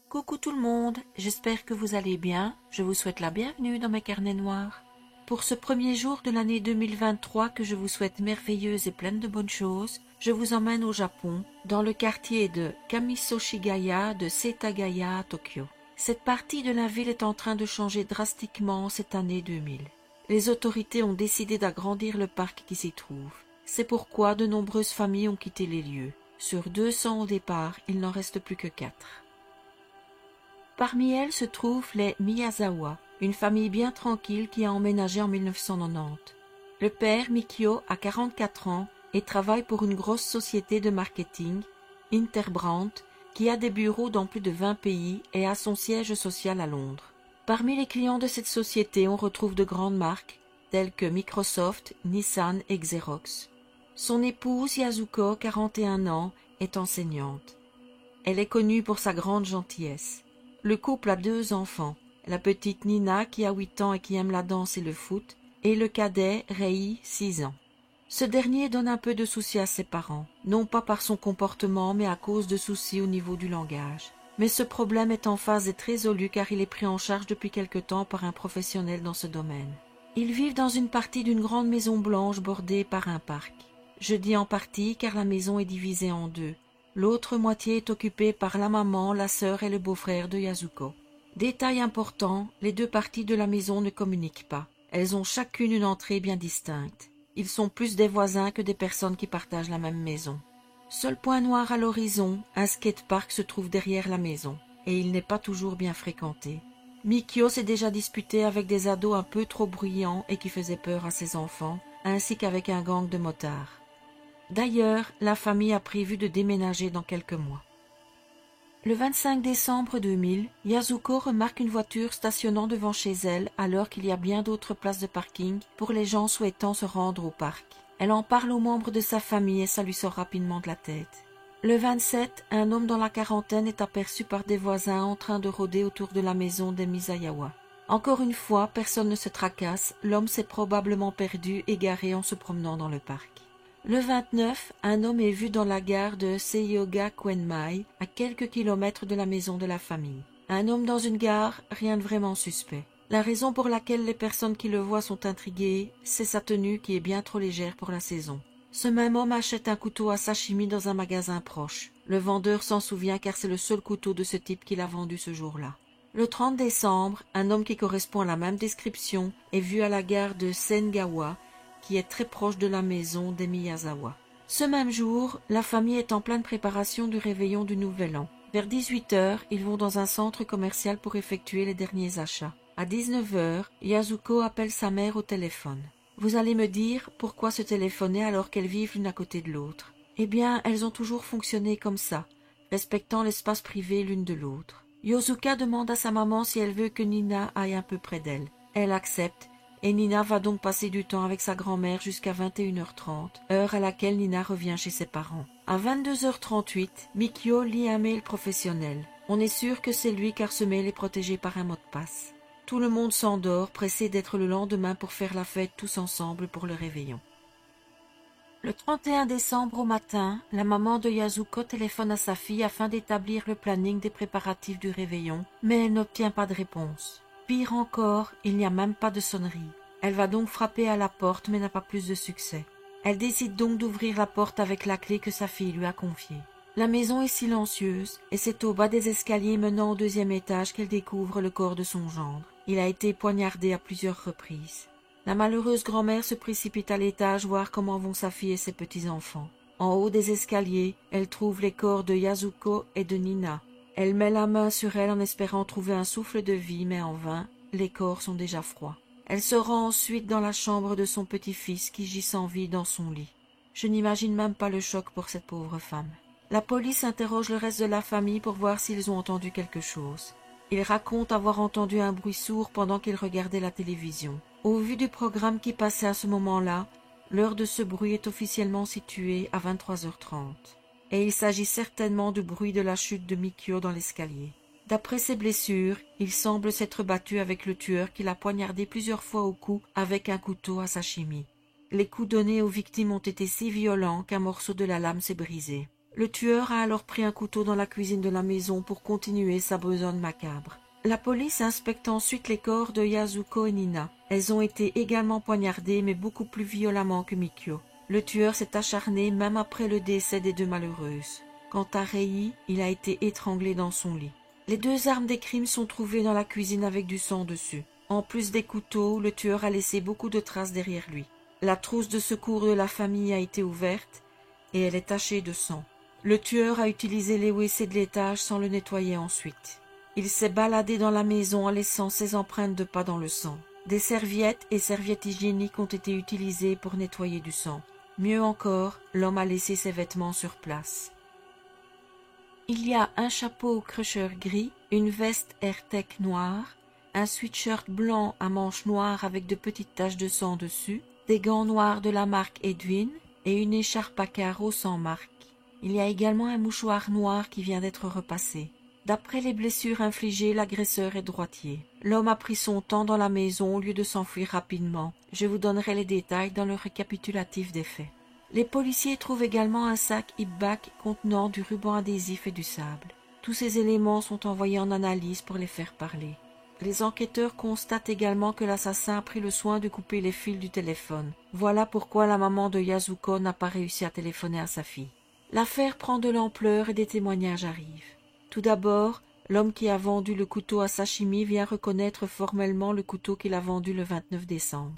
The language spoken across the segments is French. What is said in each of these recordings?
Coucou tout le monde, j'espère que vous allez bien. Je vous souhaite la bienvenue dans mes carnets noirs. Pour ce premier jour de l'année 2023 que je vous souhaite merveilleuse et pleine de bonnes choses, je vous emmène au Japon, dans le quartier de Kamisoshigaya de Setagaya à Tokyo. Cette partie de la ville est en train de changer drastiquement cette année 2000. Les autorités ont décidé d'agrandir le parc qui s'y trouve. C'est pourquoi de nombreuses familles ont quitté les lieux. Sur 200 au départ, il n'en reste plus que 4. Parmi elles se trouvent les Miyazawa, une famille bien tranquille qui a emménagé en 1990. Le père, Mikio, a 44 ans et travaille pour une grosse société de marketing, Interbrand, qui a des bureaux dans plus de 20 pays et a son siège social à Londres. Parmi les clients de cette société, on retrouve de grandes marques, telles que Microsoft, Nissan et Xerox. Son épouse, Yasuko, 41 ans, est enseignante. Elle est connue pour sa grande gentillesse. Le couple a 2 enfants, la petite Nina qui a 8 ans et qui aime la danse et le foot, et le cadet Rei, 6 ans. Ce dernier donne un peu de soucis à ses parents, non pas par son comportement mais à cause de soucis au niveau du langage. Mais ce problème est en phase d'être résolu car il est pris en charge depuis quelque temps par un professionnel dans ce domaine. Ils vivent dans une partie d'une grande maison blanche bordée par un parc. Je dis en partie car la maison est divisée en 2. L'autre moitié est occupée par la maman, la sœur et le beau-frère de Yasuko. Détail important, les 2 parties de la maison ne communiquent pas. Elles ont chacune une entrée bien distincte. Ils sont plus des voisins que des personnes qui partagent la même maison. Seul point noir à l'horizon, un skatepark se trouve derrière la maison, et il n'est pas toujours bien fréquenté. Mikio s'est déjà disputé avec des ados un peu trop bruyants et qui faisaient peur à ses enfants, ainsi qu'avec un gang de motards. D'ailleurs, la famille a prévu de déménager dans quelques mois. Le 25 décembre 2000, Yasuko remarque une voiture stationnant devant chez elle alors qu'il y a bien d'autres places de parking pour les gens souhaitant se rendre au parc. Elle en parle aux membres de sa famille et ça lui sort rapidement de la tête. Le 27, un homme dans la quarantaine est aperçu par des voisins en train de rôder autour de la maison des Miyazawa. Encore une fois, personne ne se tracasse, l'homme s'est probablement perdu, égaré en se promenant dans le parc. Le 29, un homme est vu dans la gare de Seiyoga-Kwenmai, à quelques kilomètres de la maison de la famille. Un homme dans une gare, rien de vraiment suspect. La raison pour laquelle les personnes qui le voient sont intriguées, c'est sa tenue qui est bien trop légère pour la saison. Ce même homme achète un couteau à sashimi dans un magasin proche. Le vendeur s'en souvient car c'est le seul couteau de ce type qu'il a vendu ce jour-là. Le 30 décembre, un homme qui correspond à la même description est vu à la gare de Sengawa, qui est très proche de la maison des Miyazawa. Ce même jour, la famille est en pleine préparation du réveillon du Nouvel An. Vers 18h, ils vont dans un centre commercial pour effectuer les derniers achats. À 19h, Yasuko appelle sa mère au téléphone. Vous allez me dire pourquoi se téléphoner alors qu'elles vivent l'une à côté de l'autre. Eh bien, elles ont toujours fonctionné comme ça, respectant l'espace privé l'une de l'autre. Yosuka demande à sa maman si elle veut que Nina aille un peu près d'elle. Elle accepte. Et Nina va donc passer du temps avec sa grand-mère jusqu'à 21h30, heure à laquelle Nina revient chez ses parents. À 22h38, Mikio lit un mail professionnel. On est sûr que c'est lui car ce mail est protégé par un mot de passe. Tout le monde s'endort, pressé d'être le lendemain pour faire la fête tous ensemble pour le réveillon. Le 31 décembre au matin, la maman de Yasuko téléphone à sa fille afin d'établir le planning des préparatifs du réveillon, mais elle n'obtient pas de réponse. Pire encore, il n'y a même pas de sonnerie. Elle va donc frapper à la porte mais n'a pas plus de succès. Elle décide donc d'ouvrir la porte avec la clé que sa fille lui a confiée. La maison est silencieuse et c'est au bas des escaliers menant au 2e étage qu'elle découvre le corps de son gendre. Il a été poignardé à plusieurs reprises. La malheureuse grand-mère se précipite à l'étage voir comment vont sa fille et ses petits-enfants. En haut des escaliers, elle trouve les corps de Yasuko et de Nina. Elle met la main sur elle en espérant trouver un souffle de vie, mais en vain, les corps sont déjà froids. Elle se rend ensuite dans la chambre de son petit-fils qui gît sans vie dans son lit. Je n'imagine même pas le choc pour cette pauvre femme. La police interroge le reste de la famille pour voir s'ils ont entendu quelque chose. Il raconte avoir entendu un bruit sourd pendant qu'il regardait la télévision. Au vu du programme qui passait à ce moment-là, l'heure de ce bruit est officiellement située à 23h30. Et il s'agit certainement du bruit de la chute de Mikio dans l'escalier. D'après ses blessures, il semble s'être battu avec le tueur qui l'a poignardé plusieurs fois au cou avec un couteau à sashimi. Les coups donnés aux victimes ont été si violents qu'un morceau de la lame s'est brisé. Le tueur a alors pris un couteau dans la cuisine de la maison pour continuer sa besogne macabre. La police inspecte ensuite les corps de Yasuko et Nina. Elles ont été également poignardées mais beaucoup plus violemment que Mikio. Le tueur s'est acharné même après le décès des deux malheureuses. Quant à Rei, il a été étranglé dans son lit. Les deux armes des crimes sont trouvées dans la cuisine avec du sang dessus. En plus des couteaux, le tueur a laissé beaucoup de traces derrière lui. La trousse de secours de la famille a été ouverte et elle est tachée de sang. Le tueur a utilisé les WC de l'étage sans le nettoyer ensuite. Il s'est baladé dans la maison en laissant ses empreintes de pas dans le sang. Des serviettes et serviettes hygiéniques ont été utilisées pour nettoyer du sang. Mieux encore, l'homme a laissé ses vêtements sur place. Il y a un chapeau au crusher gris, une veste AirTech noire, un sweatshirt blanc à manches noires avec de petites taches de sang dessus, des gants noirs de la marque Edwin et une écharpe à carreaux sans marque. Il y a également un mouchoir noir qui vient d'être repassé. D'après les blessures infligées, l'agresseur est droitier. L'homme a pris son temps dans la maison au lieu de s'enfuir rapidement. Je vous donnerai les détails dans le récapitulatif des faits. Les policiers trouvent également un sac hip-back contenant du ruban adhésif et du sable. Tous ces éléments sont envoyés en analyse pour les faire parler. Les enquêteurs constatent également que l'assassin a pris le soin de couper les fils du téléphone. Voilà pourquoi la maman de Yasuko n'a pas réussi à téléphoner à sa fille. L'affaire prend de l'ampleur et des témoignages arrivent. Tout d'abord, l'homme qui a vendu le couteau à sashimi vient reconnaître formellement le couteau qu'il a vendu le 29 décembre.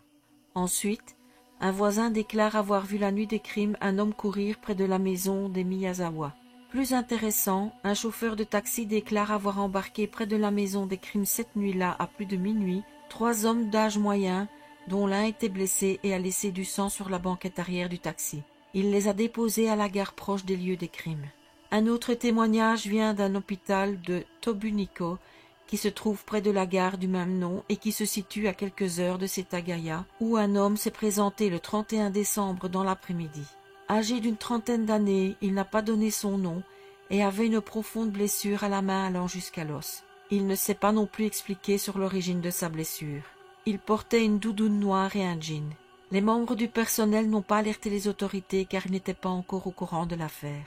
Ensuite, un voisin déclare avoir vu la nuit des crimes un homme courir près de la maison des Miyazawa. Plus intéressant, un chauffeur de taxi déclare avoir embarqué près de la maison des crimes cette nuit-là à plus de minuit 3 hommes d'âge moyen, dont l'un était blessé et a laissé du sang sur la banquette arrière du taxi. Il les a déposés à la gare proche des lieux des crimes. Un autre témoignage vient d'un hôpital de Tobuniko qui se trouve près de la gare du même nom et qui se situe à quelques heures de Setagaya, où un homme s'est présenté le 31 décembre dans l'après-midi. Âgé d'une trentaine d'années, il n'a pas donné son nom et avait une profonde blessure à la main allant jusqu'à l'os. Il ne s'est pas non plus expliqué sur l'origine de sa blessure. Il portait une doudoune noire et un jean. Les membres du personnel n'ont pas alerté les autorités car ils n'étaient pas encore au courant de l'affaire.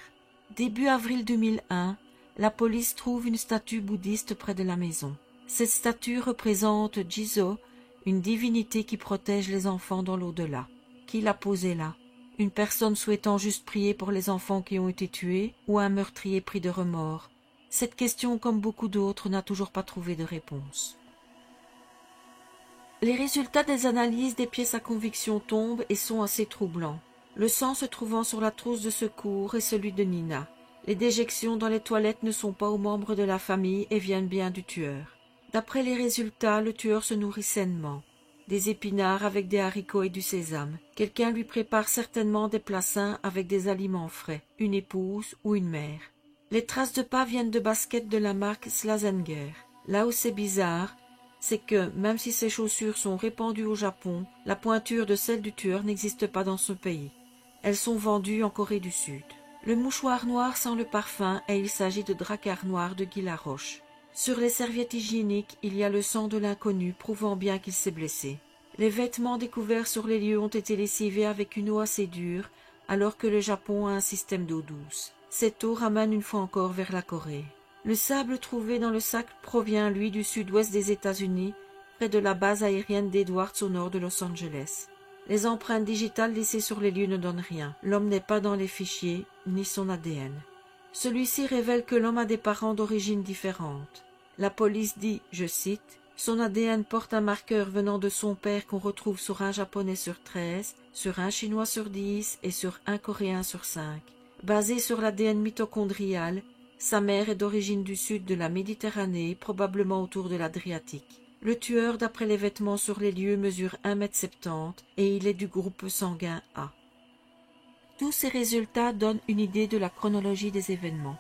Début avril 2001, la police trouve une statue bouddhiste près de la maison. Cette statue représente Jizo, une divinité qui protège les enfants dans l'au-delà. Qui l'a posée là? Une personne souhaitant juste prier pour les enfants qui ont été tués ou un meurtrier pris de remords? Cette question, comme beaucoup d'autres, n'a toujours pas trouvé de réponse. Les résultats des analyses des pièces à conviction tombent et sont assez troublants. Le sang se trouvant sur la trousse de secours est celui de Nina. Les déjections dans les toilettes ne sont pas aux membres de la famille et viennent bien du tueur. D'après les résultats, le tueur se nourrit sainement. Des épinards avec des haricots et du sésame. Quelqu'un lui prépare certainement des plats sains avec des aliments frais, une épouse ou une mère. Les traces de pas viennent de baskets de la marque Slazenger. Là où c'est bizarre, c'est que, même si ces chaussures sont répandues au Japon, la pointure de celle du tueur n'existe pas dans ce pays. Elles sont vendues en Corée du Sud. Le mouchoir noir sent le parfum et il s'agit de dracar noir de Guy Laroche. Sur les serviettes hygiéniques, il y a le sang de l'inconnu prouvant bien qu'il s'est blessé. Les vêtements découverts sur les lieux ont été lessivés avec une eau assez dure, alors que le Japon a un système d'eau douce. Cette eau ramène une fois encore vers la Corée. Le sable trouvé dans le sac provient, lui, du sud-ouest des États-Unis, près de la base aérienne d'Edwards au nord de Los Angeles. Les empreintes digitales laissées sur les lieux ne donnent rien. L'homme n'est pas dans les fichiers, ni son ADN. Celui-ci révèle que l'homme a des parents d'origine différente. La police dit, je cite, « Son ADN porte un marqueur venant de son père qu'on retrouve sur un Japonais sur 13, sur un Chinois sur 10 et sur un Coréen sur 5. Basé sur l'ADN mitochondrial, sa mère est d'origine du sud de la Méditerranée, probablement autour de l'Adriatique. Le tueur, d'après les vêtements sur les lieux, mesure 1,70 m et il est du groupe sanguin A. Tous ces résultats donnent une idée de la chronologie des événements.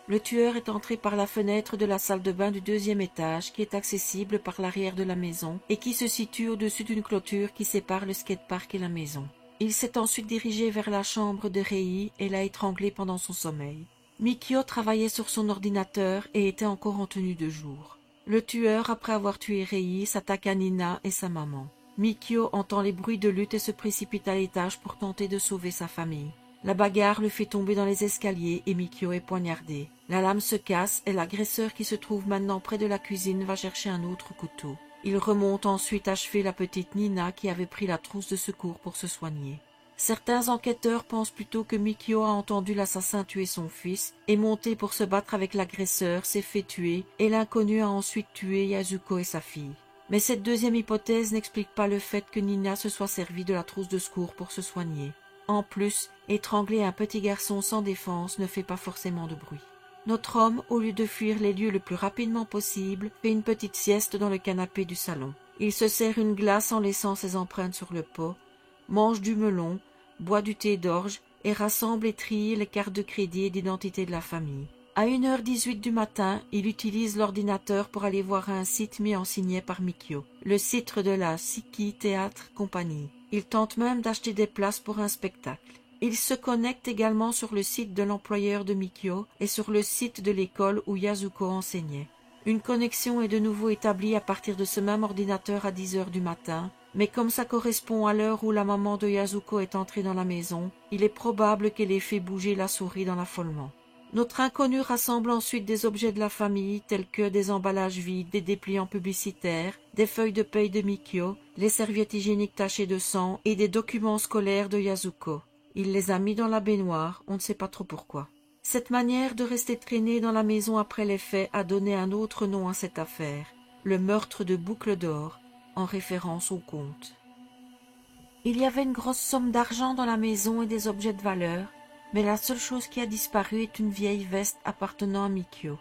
Le tueur est entré par la fenêtre de la salle de bain du deuxième étage qui est accessible par l'arrière de la maison et qui se situe au-dessus d'une clôture qui sépare le skatepark et la maison. Il s'est ensuite dirigé vers la chambre de Rei et l'a étranglée pendant son sommeil. Mikio travaillait sur son ordinateur et était encore en tenue de jour. Le tueur, après avoir tué Rei, s'attaque à Nina et sa maman. Mikio entend les bruits de lutte et se précipite à l'étage pour tenter de sauver sa famille. La bagarre le fait tomber dans les escaliers et Mikio est poignardé. La lame se casse et l'agresseur qui se trouve maintenant près de la cuisine va chercher un autre couteau. Il remonte ensuite achever la petite Nina qui avait pris la trousse de secours pour se soigner. Certains enquêteurs pensent plutôt que Mikio a entendu l'assassin tuer son fils, est monté pour se battre avec l'agresseur, s'est fait tuer et l'inconnu a ensuite tué Yasuko et sa fille. Mais cette deuxième hypothèse n'explique pas le fait que Nina se soit servie de la trousse de secours pour se soigner. En plus, étrangler un petit garçon sans défense ne fait pas forcément de bruit. Notre homme, au lieu de fuir les lieux le plus rapidement possible, fait une petite sieste dans le canapé du salon. Il se sert une glace en laissant ses empreintes sur le pot, mange du melon, boit du thé d'orge et rassemble et trie les cartes de crédit et d'identité de la famille. À 1h18 du matin, il utilise l'ordinateur pour aller voir un site mis en signet par Mikio, le site de la Siki Theatre Company. Il tente même d'acheter des places pour un spectacle. Il se connecte également sur le site de l'employeur de Mikio et sur le site de l'école où Yasuko enseignait. Une connexion est de nouveau établie à partir de ce même ordinateur à 10h du matin, mais comme ça correspond à l'heure où la maman de Yasuko est entrée dans la maison, il est probable qu'elle ait fait bouger la souris dans l'affolement. Notre inconnu rassemble ensuite des objets de la famille tels que des emballages vides, des dépliants publicitaires, des feuilles de paye de Mikio, les serviettes hygiéniques tachées de sang et des documents scolaires de Yasuko. Il les a mis dans la baignoire, on ne sait pas trop pourquoi. Cette manière de rester traîné dans la maison après les faits a donné un autre nom à cette affaire, le meurtre de Boucle d'Or, en référence au conte. Il y avait une grosse somme d'argent dans la maison et des objets de valeur, mais la seule chose qui a disparu est une vieille veste appartenant à Mikio.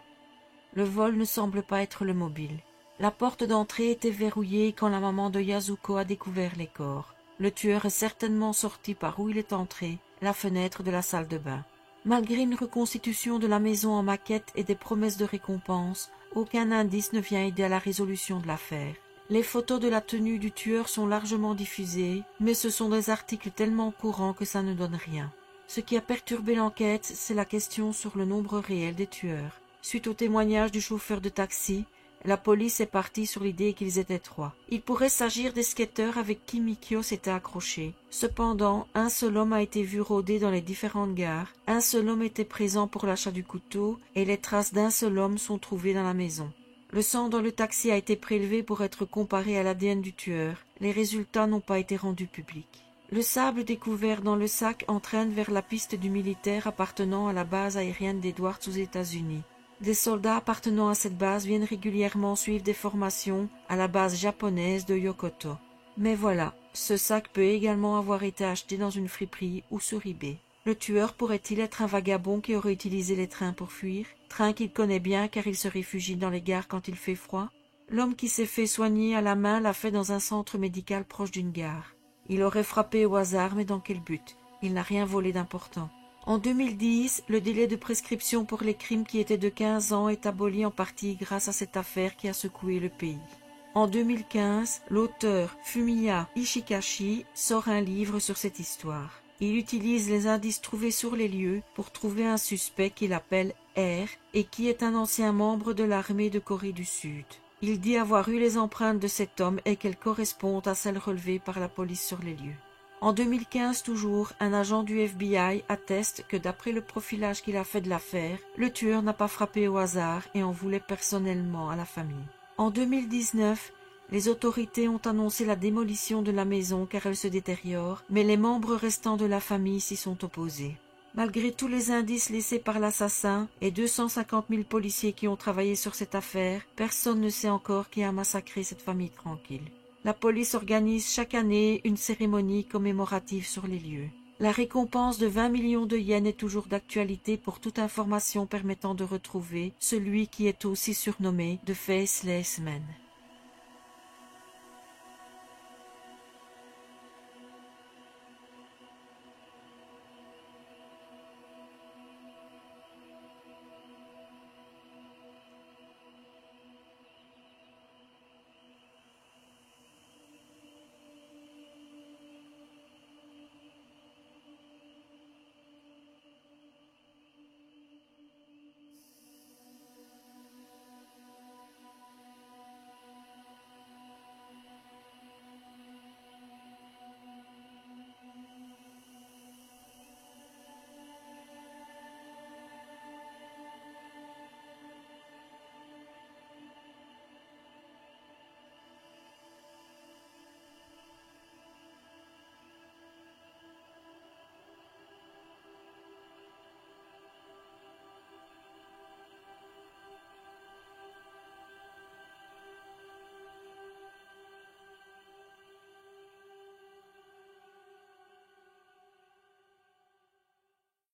Le vol ne semble pas être le mobile. La porte d'entrée était verrouillée quand la maman de Yasuko a découvert les corps. Le tueur est certainement sorti par où il est entré, la fenêtre de la salle de bain. Malgré une reconstitution de la maison en maquette et des promesses de récompense, aucun indice ne vient aider à la résolution de l'affaire. Les photos de la tenue du tueur sont largement diffusées, mais ce sont des articles tellement courants que ça ne donne rien. Ce qui a perturbé l'enquête, c'est la question sur le nombre réel des tueurs. Suite au témoignage du chauffeur de taxi, la police est partie sur l'idée qu'ils étaient 3. Il pourrait s'agir des skateurs avec qui Mikio s'était accroché. Cependant, un seul homme a été vu rôder dans les différentes gares, un seul homme était présent pour l'achat du couteau et les traces d'un seul homme sont trouvées dans la maison. Le sang dans le taxi a été prélevé pour être comparé à l'ADN du tueur. Les résultats n'ont pas été rendus publics. Le sable découvert dans le sac entraîne vers la piste du militaire appartenant à la base aérienne d'Edwards aux États-Unis. Des soldats appartenant à cette base viennent régulièrement suivre des formations à la base japonaise de Yokoto. Mais voilà, ce sac peut également avoir été acheté dans une friperie ou sur eBay. Le tueur pourrait-il être un vagabond qui aurait utilisé les trains pour fuir, trains qu'il connaît bien car il se réfugie dans les gares quand il fait froid? L'homme qui s'est fait soigner à la main l'a fait dans un centre médical proche d'une gare. Il aurait frappé au hasard, mais dans quel but? Il n'a rien volé d'important. En 2010, le délai de prescription pour les crimes qui étaient de 15 ans est aboli en partie grâce à cette affaire qui a secoué le pays. En 2015, l'auteur Fumiya Ishikashi sort un livre sur cette histoire. Il utilise les indices trouvés sur les lieux pour trouver un suspect qu'il appelle R et qui est un ancien membre de l'armée de Corée du Sud. Il dit avoir eu les empreintes de cet homme et qu'elles correspondent à celles relevées par la police sur les lieux. En 2015 toujours, un agent du FBI atteste que d'après le profilage qu'il a fait de l'affaire, le tueur n'a pas frappé au hasard et en voulait personnellement à la famille. En 2019, les autorités ont annoncé la démolition de la maison car elle se détériore, mais les membres restants de la famille s'y sont opposés. Malgré tous les indices laissés par l'assassin et 250 000 policiers qui ont travaillé sur cette affaire, personne ne sait encore qui a massacré cette famille tranquille. La police organise chaque année une cérémonie commémorative sur les lieux. La récompense de 20 millions de yens est toujours d'actualité pour toute information permettant de retrouver celui qui est aussi surnommé The Faceless Man.